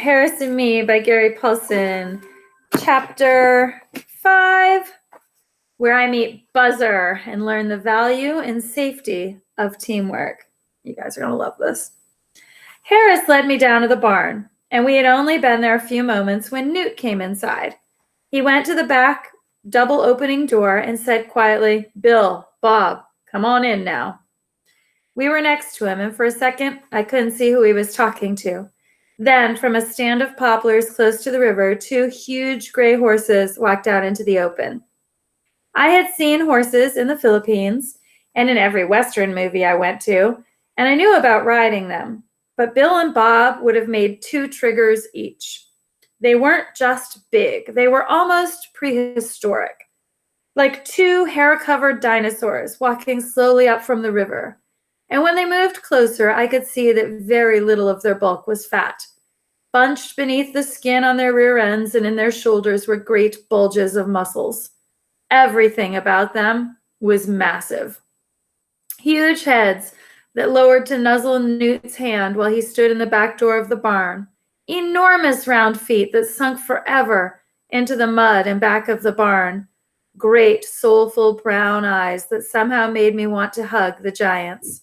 Harris and Me by Gary Paulson, Chapter 5, where I meet Buzzer and learn the value and safety of teamwork. You guys are going to love this. Harris led me down to the barn, and we had only been there a few moments when Newt came inside. He went to the back double opening door and said quietly, "Bill, Bob, come on in now." We were next to him, and for a second, I couldn't see who he was talking to. Then, from a stand of poplars close to the river, two huge gray horses walked out into the open. I had seen horses in the Philippines and in every Western movie I went to, and I knew about riding them. But Bill and Bob would have made 2 triggers each. They weren't just big, they were almost prehistoric, like 2 hair-covered dinosaurs walking slowly up from the river. And when they moved closer, I could see that very little of their bulk was fat. Bunched beneath the skin on their rear ends and in their shoulders were great bulges of muscles. Everything about them was massive. Huge heads that lowered to nuzzle Newt's hand while he stood in the back door of the barn. Enormous round feet that sunk forever into the mud and back of the barn. Great, soulful brown eyes that somehow made me want to hug the giants.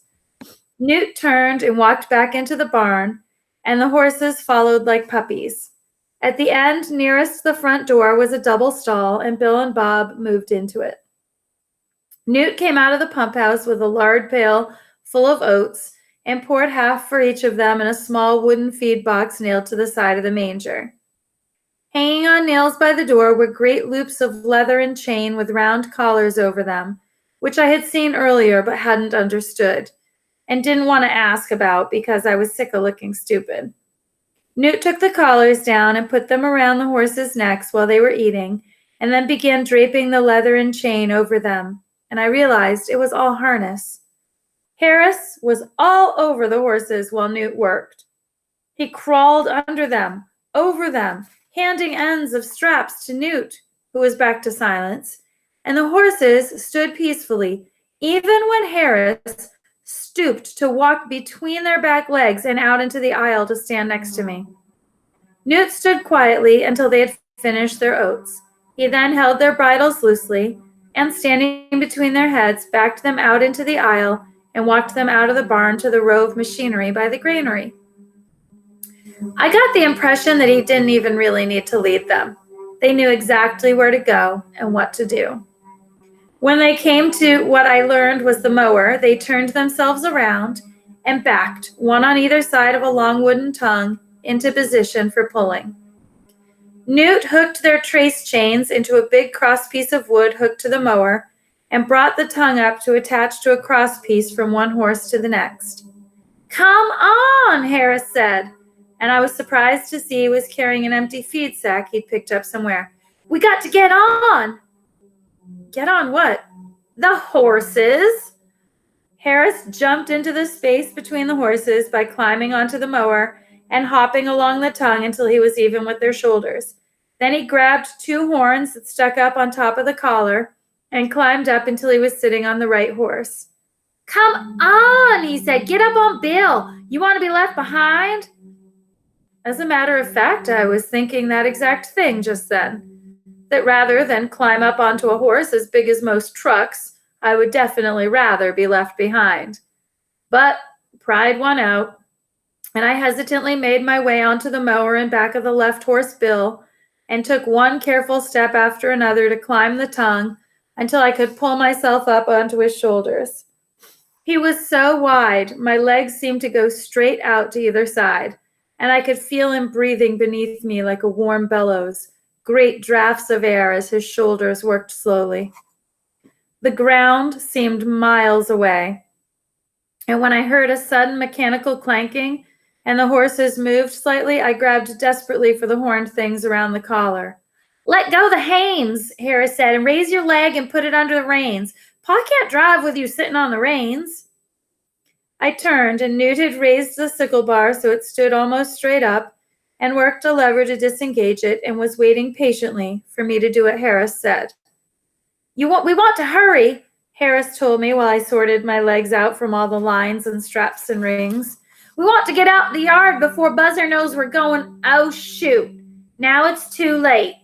Newt turned and walked back into the barn, and the horses followed like puppies. At the end, nearest the front door, was a double stall, and Bill and Bob moved into it. Newt came out of the pump house with a lard pail full of oats and poured half for each of them in a small wooden feed box nailed to the side of the manger. Hanging on nails by the door were great loops of leather and chain with round collars over them, which I had seen earlier but hadn't understood, and didn't want to ask about because I was sick of looking stupid. Newt took the collars down and put them around the horses' necks while they were eating, and then began draping the leather and chain over them, and I realized it was all harness. Harris was all over the horses while Newt worked. He crawled under them, over them, handing ends of straps to Newt, who was back to silence, and the horses stood peacefully, even when Harris stooped to walk between their back legs and out into the aisle to stand next to me. Newt stood quietly until they had finished their oats. He then held their bridles loosely and, standing between their heads, backed them out into the aisle and walked them out of the barn to the row of machinery by the granary. I got the impression that he didn't even really need to lead them. They knew exactly where to go and what to do. When they came to what I learned was the mower, they turned themselves around and backed, one on either side of a long wooden tongue, into position for pulling. Newt hooked their trace chains into a big cross piece of wood hooked to the mower and brought the tongue up to attach to a cross piece from one horse to the next. "Come on," Harris said, and I was surprised to see he was carrying an empty feed sack he'd picked up somewhere. "We got to get on." "Get on what?" "The horses." Harris jumped into the space between the horses by climbing onto the mower and hopping along the tongue until he was even with their shoulders. Then he grabbed 2 horns that stuck up on top of the collar and climbed up until he was sitting on the right horse. "Come on," he said. "Get up on Bill. You want to be left behind?" As a matter of fact, I was thinking that exact thing just then. That rather than climb up onto a horse as big as most trucks, I would definitely rather be left behind. But pride won out, and I hesitantly made my way onto the mower in back of the left horse Bill and took one careful step after another to climb the tongue until I could pull myself up onto his shoulders. He was so wide, my legs seemed to go straight out to either side, and I could feel him breathing beneath me like a warm bellows, great drafts of air as his shoulders worked slowly. The ground seemed miles away, and when I heard a sudden mechanical clanking and the horses moved slightly, I grabbed desperately for the horned things around the collar. "Let go the hames," Harris said, "and raise your leg and put it under the reins. Pa can't drive with you sitting on the reins." I turned, and Newt had raised the sickle bar so it stood almost straight up, and worked a lever to disengage it, and was waiting patiently for me to do what Harris said. We want to hurry," Harris told me while I sorted my legs out from all the lines and straps and rings. We want to get out in the yard before Buzzer knows we're going. Oh, shoot. Now it's too late.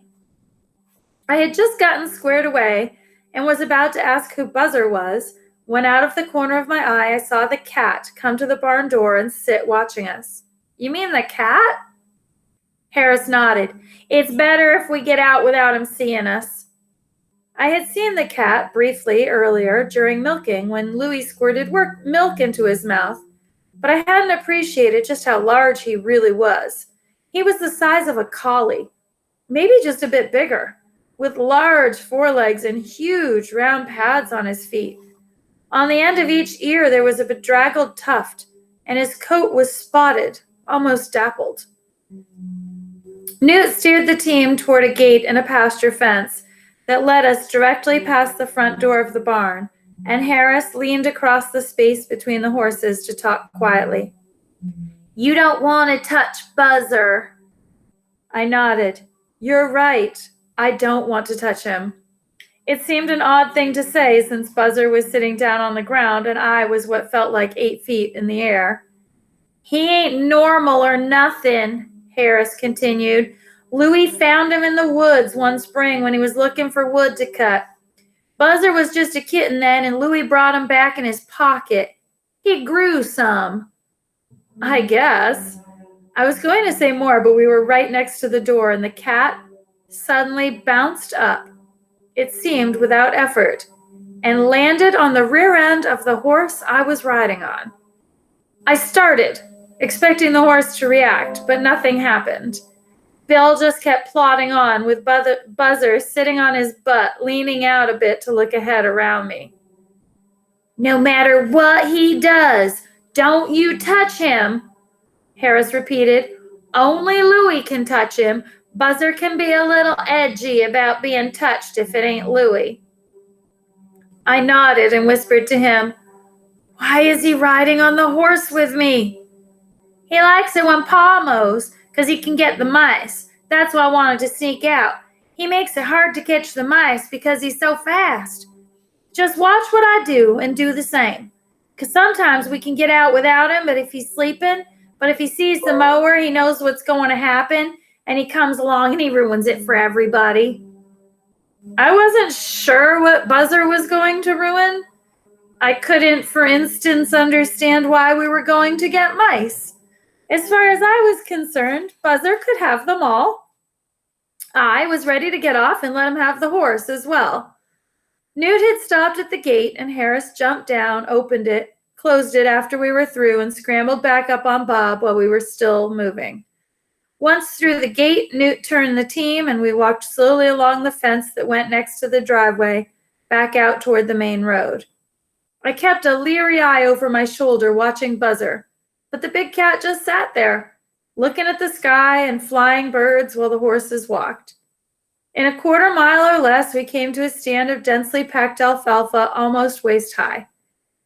I had just gotten squared away and was about to ask who Buzzer was when out of the corner of my eye I saw the cat come to the barn door and sit watching us. You mean the cat? Harris nodded. It's better if we get out without him seeing us. I had seen the cat briefly earlier during milking when Louis squirted milk into his mouth, but I hadn't appreciated just how large he really was. He was the size of a collie, maybe just a bit bigger, with large forelegs and huge round pads on his feet. On the end of each ear there was a bedraggled tuft, and his coat was spotted, almost dappled. Newt steered the team toward a gate in a pasture fence that led us directly past the front door of the barn, and Harris leaned across the space between the horses to talk quietly. You don't want to touch Buzzer. I nodded. You're right. I don't want to touch him. It seemed an odd thing to say since Buzzer was sitting down on the ground and I was what felt like 8 feet in the air. He ain't normal or nothing, Harris continued. Louis found him in the woods one spring when he was looking for wood to cut. Buzzer was just a kitten then, and Louis brought him back in his pocket. He grew some. I guess. I was going to say more, but we were right next to the door, and the cat suddenly bounced up, it seemed without effort, and landed on the rear end of the horse I was riding on. I started, expecting the horse to react, but nothing happened. Bill just kept plodding on with Buzzer sitting on his butt, leaning out a bit to look ahead around me. No matter what he does, don't you touch him, Harris repeated. Only Louis can touch him. Buzzer can be a little edgy about being touched if it ain't Louis. I nodded and whispered to him, Why is he riding on the horse with me? He likes it when Pa mows, 'cause he can get the mice. That's why I wanted to sneak out. He makes it hard to catch the mice because he's so fast. Just watch what I do and do the same. 'Cause sometimes we can get out without him, but if he's sleeping, but if he sees the mower, he knows what's going to happen, and he comes along and he ruins it for everybody. I wasn't sure what Buzzer was going to ruin. I couldn't, for instance, understand why we were going to get mice. As far as I was concerned, Buzzer could have them all. I was ready to get off and let him have the horse as well. Newt had stopped at the gate, and Harris jumped down, opened it, closed it after we were through, and scrambled back up on Bob while we were still moving. Once through the gate, Newt turned the team, and we walked slowly along the fence that went next to the driveway, back out toward the main road. I kept a leery eye over my shoulder, watching Buzzer, but the big cat just sat there, looking at the sky and flying birds while the horses walked. In a quarter mile or less, we came to a stand of densely packed alfalfa, almost waist high,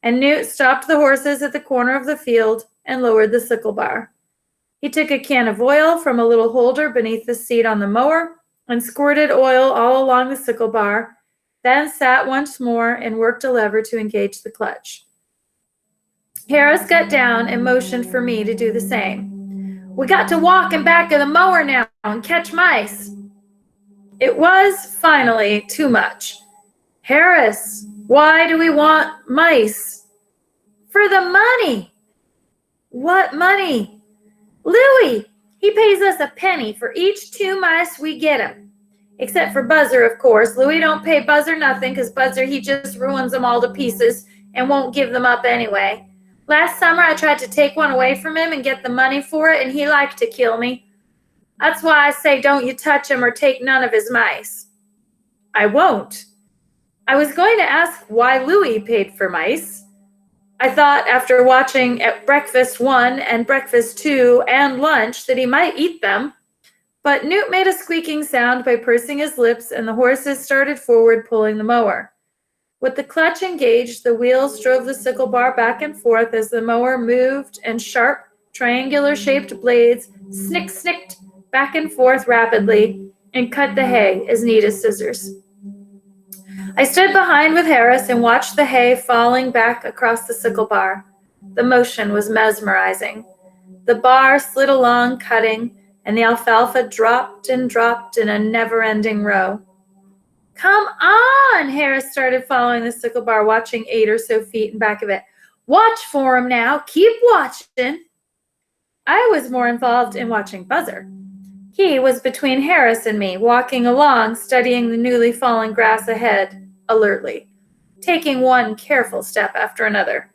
and Newt stopped the horses at the corner of the field and lowered the sickle bar. He took a can of oil from a little holder beneath the seat on the mower and squirted oil all along the sickle bar, then sat once more and worked a lever to engage the clutch. Harris got down and motioned for me to do the same. We got to walk in back of the mower now and catch mice. It was finally too much. Harris, why do we want mice? For the money. What money? Louis, he pays us a penny for each 2 mice we get him. Except for Buzzer, of course. Louis don't pay Buzzer nothing because Buzzer, he just ruins them all to pieces and won't give them up anyway. Last summer, I tried to take one away from him and get the money for it, and he liked to kill me. That's why I say don't you touch him or take none of his mice. I won't. I was going to ask why Louis paid for mice. I thought after watching at breakfast 1 and breakfast 2 and lunch that he might eat them. But Newt made a squeaking sound by pursing his lips, and the horses started forward, pulling the mower. With the clutch engaged, the wheels drove the sickle bar back and forth as the mower moved, and sharp, triangular-shaped blades snicked back and forth rapidly and cut the hay as neat as scissors. I stood behind with Harris and watched the hay falling back across the sickle bar. The motion was mesmerizing. The bar slid along, cutting, and the alfalfa dropped and dropped in a never-ending row. Come on! Harris started following the sickle bar, watching 8 or so feet in back of it. Watch for him now. Keep watching. I was more involved in watching Buzzer. He was between Harris and me, walking along, studying the newly fallen grass ahead, alertly, taking one careful step after another.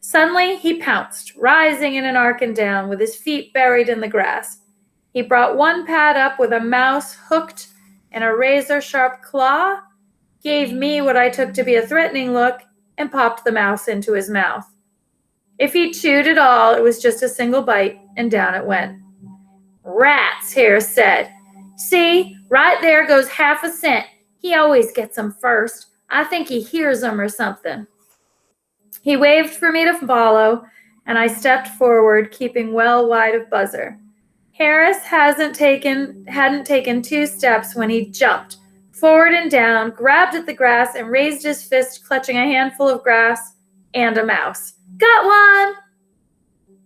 Suddenly, he pounced, rising in an arc and down, with his feet buried in the grass. He brought one pad up with a mouse hooked in a razor-sharp claw, gave me what I took to be a threatening look, and popped the mouse into his mouth. If he chewed at all, it was just a single bite, and down it went. Rats, Harris said. See, right there goes half a cent. He always gets them first. I think he hears them or something. He waved for me to follow, and I stepped forward, keeping well wide of Buzzer. Harris hadn't taken 2 steps when he jumped, forward and down, grabbed at the grass, and raised his fist, clutching a handful of grass and a mouse. Got one!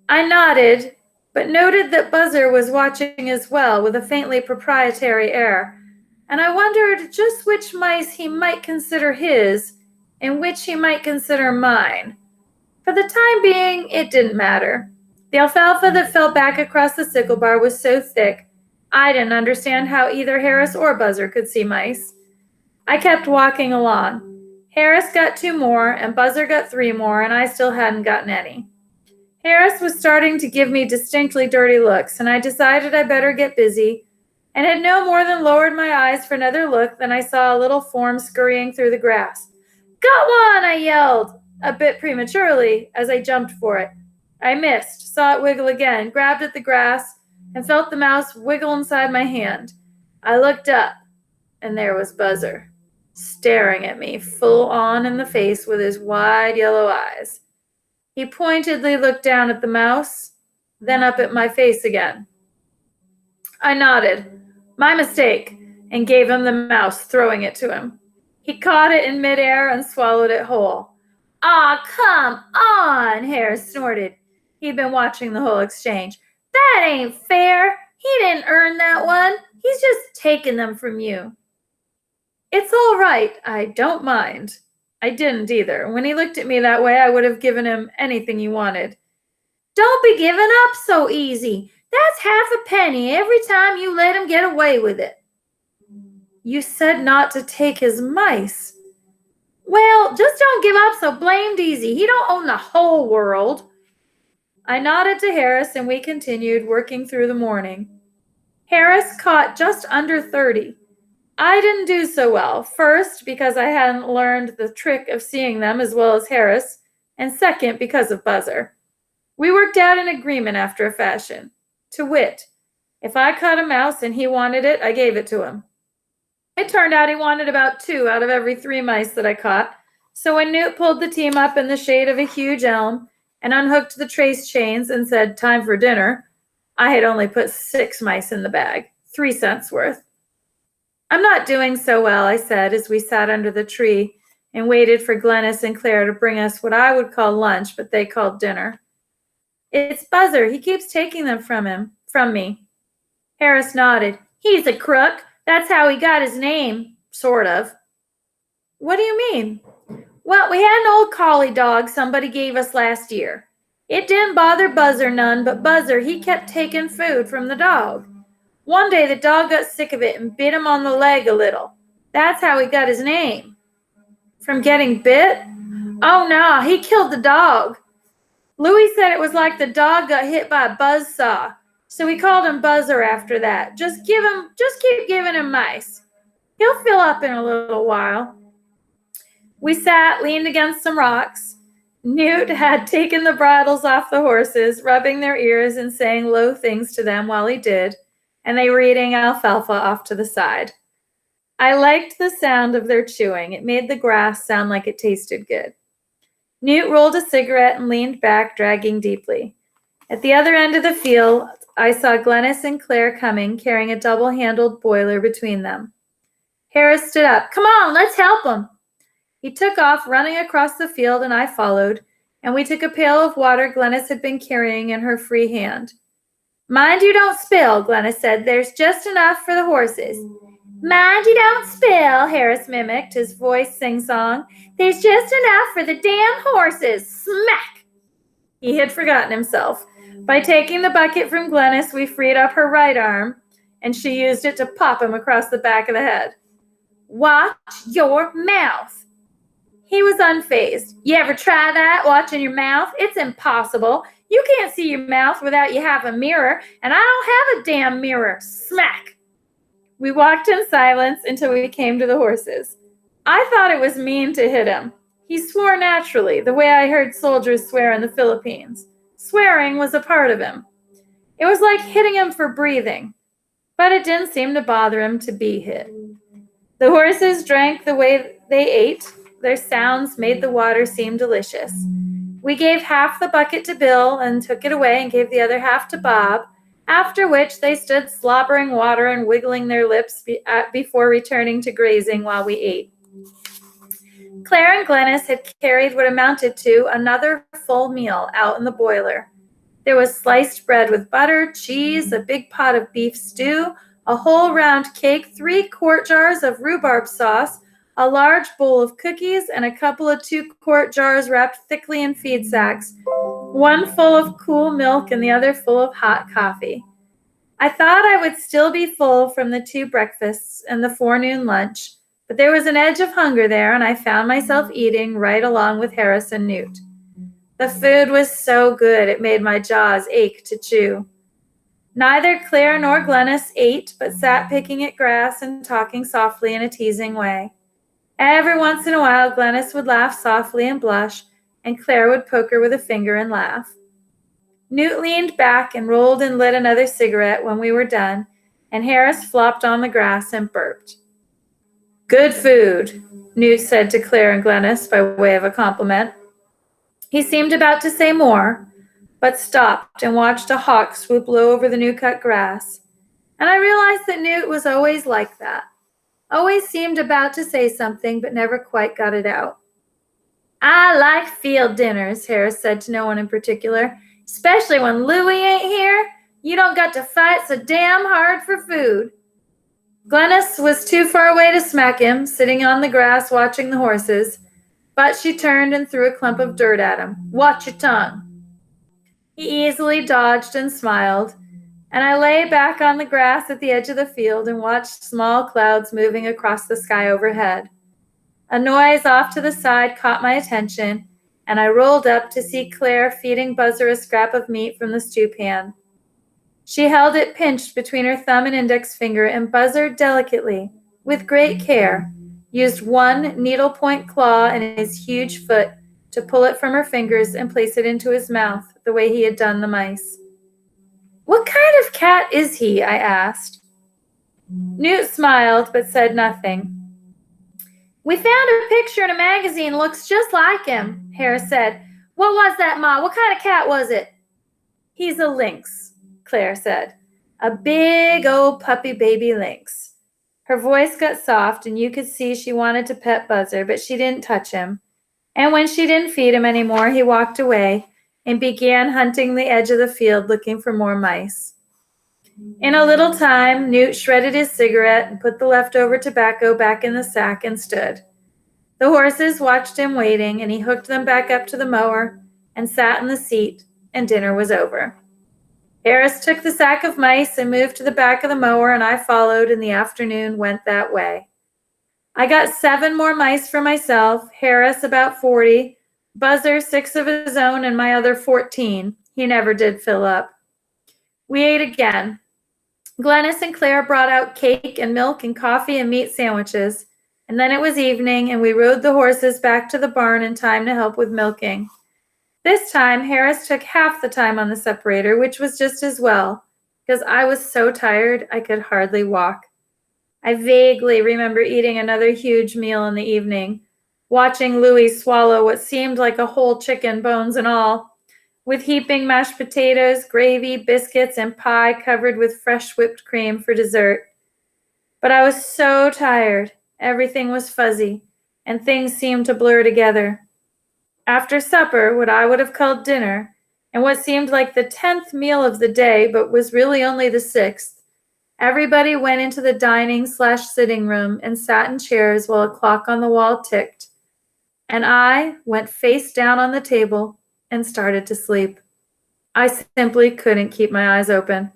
I nodded, but noted that Buzzer was watching as well, with a faintly proprietary air, and I wondered just which mice he might consider his and which he might consider mine. For the time being, it didn't matter. The alfalfa that fell back across the sickle bar was so thick, I didn't understand how either Harris or Buzzer could see mice. I kept walking along. Harris got 2 more, and Buzzer got 3 more, and I still hadn't gotten any. Harris was starting to give me distinctly dirty looks, and I decided I better get busy, and had no more than lowered my eyes for another look than I saw a little form scurrying through the grass. Got one, I yelled, a bit prematurely, as I jumped for it. I missed, saw it wiggle again, grabbed at the grass, and felt the mouse wiggle inside my hand. I looked up, and there was Buzzer, staring at me full on in the face with his wide yellow eyes. He pointedly looked down at the mouse, then up at my face again. I nodded, my mistake, and gave him the mouse, throwing it to him. He caught it in midair and swallowed it whole. Aw, come on, Harris snorted. He'd been watching the whole exchange. That ain't fair. He didn't earn that one. He's just taking them from you. It's all right. I don't mind. I didn't either. When he looked at me that way, I would have given him anything he wanted. Don't be giving up so easy. That's half a penny every time you let him get away with it. You said not to take his mice. Well, just don't give up so blamed easy. He don't own the whole world. I nodded to Harris, and we continued working through the morning. Harris caught just under 30. I didn't do so well. First, because I hadn't learned the trick of seeing them as well as Harris, and second, because of Buzzer. We worked out an agreement after a fashion. To wit, if I caught a mouse and he wanted it, I gave it to him. It turned out he wanted about 2 out of every 3 mice that I caught, so when Newt pulled the team up in the shade of a huge elm and unhooked the trace chains and said, "Time for dinner," I had only put 6 mice in the bag, 3 cents worth. I'm not doing so well, I said, as we sat under the tree and waited for Glennis and Claire to bring us what I would call lunch, but they called dinner. It's Buzzer. He keeps taking them from me. Harris nodded. He's a crook. That's how he got his name, sort of. What do you mean? Well, we had an old collie dog somebody gave us last year. It didn't bother Buzzer none, but Buzzer, he kept taking food from the dog. One day the dog got sick of it and bit him on the leg a little. That's how he got his name. From getting bit? Oh, no, he killed the dog. Louis said it was like the dog got hit by a buzzsaw. So we called him Buzzer after that. Just keep giving him mice. He'll fill up in a little while. We sat, leaned against some rocks. Newt had taken the bridles off the horses, rubbing their ears and saying low things to them while he did, and they were eating alfalfa off to the side. I liked the sound of their chewing. It made the grass sound like it tasted good. Newt rolled a cigarette and leaned back, dragging deeply. At the other end of the field, I saw Glennis and Claire coming, carrying a double-handled boiler between them. Harris stood up. Come on, let's help him. He took off, running across the field, and I followed. and we took a pail of water Glennis had been carrying in her free hand. Mind you don't spill, Glennis said. There's just enough for the horses. Mind you don't spill, Harris mimicked, his voice sing-song. There's just enough for the damn horses. Smack! He had forgotten himself. By taking the bucket from Glennis, we freed up her right arm, and she used it to pop him across the back of the head. Watch your mouth. He was unfazed. You ever try that, watching your mouth? It's impossible. You can't see your mouth without you have a mirror, and I don't have a damn mirror. Smack! We walked in silence until we came to the horses. I thought it was mean to hit him. He swore naturally, the way I heard soldiers swear in the Philippines. Swearing was a part of him. It was like hitting him for breathing, but it didn't seem to bother him to be hit. The horses drank the way they ate. Their sounds made the water seem delicious. We gave half the bucket to Bill and took it away and gave the other half to Bob, after which they stood slobbering water and wiggling their lips before returning to grazing while we ate. Claire and Glennis had carried what amounted to another full meal out in the boiler. There was sliced bread with butter, cheese, a big pot of beef stew, a whole round cake, 3 quart jars of rhubarb sauce, a large bowl of cookies, and a couple of 2-quart jars wrapped thickly in feed sacks, one full of cool milk and the other full of hot coffee. I thought I would still be full from the 2 breakfasts and the forenoon lunch, but there was an edge of hunger there, and I found myself eating right along with Harris and Newt. The food was so good it made my jaws ache to chew. Neither Claire nor Glennis ate, but sat picking at grass and talking softly in a teasing way. Every once in a while, Glennis would laugh softly and blush, and Claire would poke her with a finger and laugh. Newt leaned back and rolled and lit another cigarette when we were done, and Harris flopped on the grass and burped. Good food, Newt said to Claire and Glennis by way of a compliment. He seemed about to say more, but stopped and watched a hawk swoop low over the new-cut grass, and I realized that Newt was always like that. Always seemed about to say something, but never quite got it out. I like field dinners, Harris said to no one in particular, especially when Louie ain't here. You don't got to fight so damn hard for food. Glennis was too far away to smack him, sitting on the grass watching the horses, but she turned and threw a clump of dirt at him. Watch your tongue. He easily dodged and smiled, and I lay back on the grass at the edge of the field and watched small clouds moving across the sky overhead. A noise off to the side caught my attention, and I rolled up to see Claire feeding Buzzer a scrap of meat from the stew pan. She held it pinched between her thumb and index finger, and Buzzer delicately, with great care, used one needlepoint claw in his huge foot to pull it from her fingers and place it into his mouth the way he had done the mice. What kind of cat is he? I asked. Newt smiled but said nothing. We found a picture in a magazine looks just like him, Harris said. What was that, Ma? What kind of cat was it? He's a lynx, Claire said. A big old puppy baby lynx. Her voice got soft and you could see she wanted to pet Buzzer, but she didn't touch him. And when she didn't feed him anymore, he walked away and began hunting the edge of the field looking for more mice. In a little time, Newt shredded his cigarette and put the leftover tobacco back in the sack and stood. The horses watched him waiting, and he hooked them back up to the mower and sat in the seat, and dinner was over. Harris took the sack of mice and moved to the back of the mower, and I followed, and the afternoon went that way. I got 7 more mice for myself, Harris about 40, Buzzer 6 of his own, and my other 14. He never did fill up. We ate again. Glennis and Claire brought out cake and milk and coffee and meat sandwiches, and then it was evening, and we rode the horses back to the barn in time to help with milking. This time, Harris took half the time on the separator, which was just as well, because I was so tired I could hardly walk. I vaguely remember eating another huge meal in the evening, watching Louie swallow what seemed like a whole chicken, bones and all, with heaping mashed potatoes, gravy, biscuits, and pie covered with fresh whipped cream for dessert. But I was so tired, everything was fuzzy, and things seemed to blur together. After supper, what I would have called dinner, and what seemed like the 10th meal of the day, but was really only the 6th, everybody went into the dining/sitting room and sat in chairs while a clock on the wall ticked. And I went face down on the table and started to sleep. I simply couldn't keep my eyes open.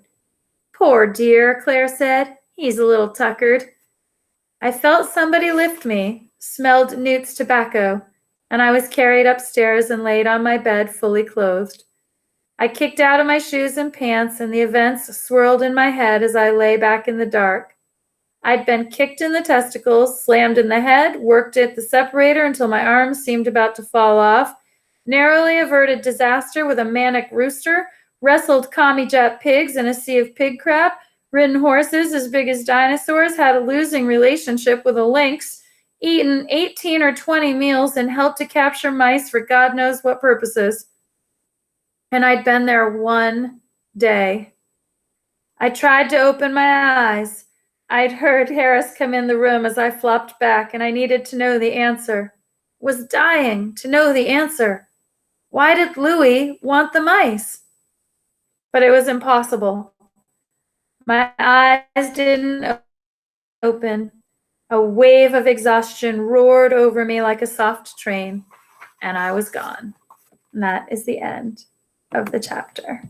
Poor dear, Claire said. He's a little tuckered. I felt somebody lift me, smelled Newt's tobacco, and I was carried upstairs and laid on my bed fully clothed. I kicked out of my shoes and pants, and the events swirled in my head as I lay back in the dark. I'd been kicked in the testicles, slammed in the head, worked at the separator until my arms seemed about to fall off, narrowly averted disaster with a manic rooster, wrestled commie-jet pigs in a sea of pig crap, ridden horses as big as dinosaurs, had a losing relationship with a lynx, eaten 18 or 20 meals, and helped to capture mice for God knows what purposes. And I'd been there one day. I tried to open my eyes. I'd heard Harris come in the room as I flopped back, and I needed to know the answer. Was dying to know the answer. Why did Louis want the mice? But it was impossible. My eyes didn't open. A wave of exhaustion roared over me like a soft train, and I was gone. And that is the end of the chapter.